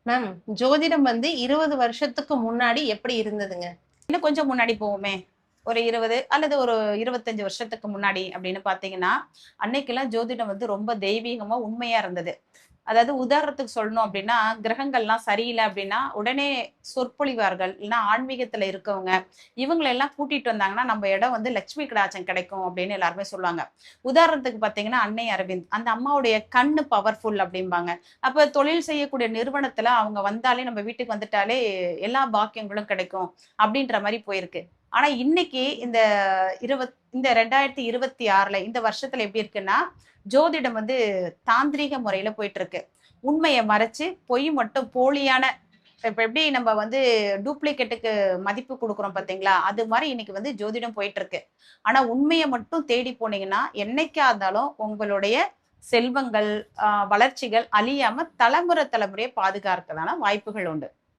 Ma'am, ஜோதிடம் 20 வருஷத்துக்கு முன்னாடி எப்படி இருந்ததுங்க? இன்னும் கொஞ்சம் முன்னாடி போவோமே. ஒரு 20 அல்லது ஒரு 25 வருஷத்துக்கு முன்னாடி அப்படின்னு பார்த்தீங்கன்னா, அன்னைக்கெல்லாம் ஜோதிடம் ரொம்ப தெய்வீகமா, உண்மையா இருந்தது. அதாவது உதாரணத்துக்கு சொல்லணும் அப்படின்னா, கிரகங்கள்லாம் சரியில்ல அப்படின்னா, உடனே சொற்பொழிவார்கள், இல்லன்னா ஆன்மீகத்துல இருக்கவங்க, இவங்களெல்லாம் கூட்டிட்டு வந்தாங்கன்னா, நம்ம இடம் லட்சுமி கடாட்சம் கிடைக்கும் அப்படின்னு எல்லாருமே சொல்லுவாங்க. உதாரணத்துக்கு பார்த்தீங்கன்னா, அன்னை அரவிந்த். அந்த அம்மாவுடைய கண்ணு பவர்ஃபுல் அப்படிம்பாங்க. அப்ப தொழில் செய்யக்கூடிய நிறுவனத்துல அவங்க வந்தாலே, நம்ம வீட்டுக்கு வந்துட்டாலே எல்லா பாக்கியங்களும் கிடைக்கும் அப்படின்ற மாரி போயிருக்கு. ஆனா இன்னைக்கு இந்த 2026ல இந்த வருஷத்துல எப்படி இருக்குன்னா, ஜோதிடம் தாந்திரீக முறையில போயிட்டு இருக்கு. உண்மைய மறைச்சு, பொய் மட்டும் போலியான இப்ப எப்படி நம்ம டூப்ளிகேட்டுக்கு மதிப்பு குடுக்குறோம் பார்த்தீங்களா? அது மாரி இன்னைக்கு ஜோதிடம் போயிட்டு இருக்கு. ஆனா உண்மைய மட்டும் தேடி போனீங்கன்னா, என்னைக்கா இருந்தாலும் உங்களுடைய செல்வங்கள், வளர்ச்சிகள் அழியாம தலைமுறை தலைமுறையா பாதுகாக்கிறதான வாய்ப்புகள் உண்டு.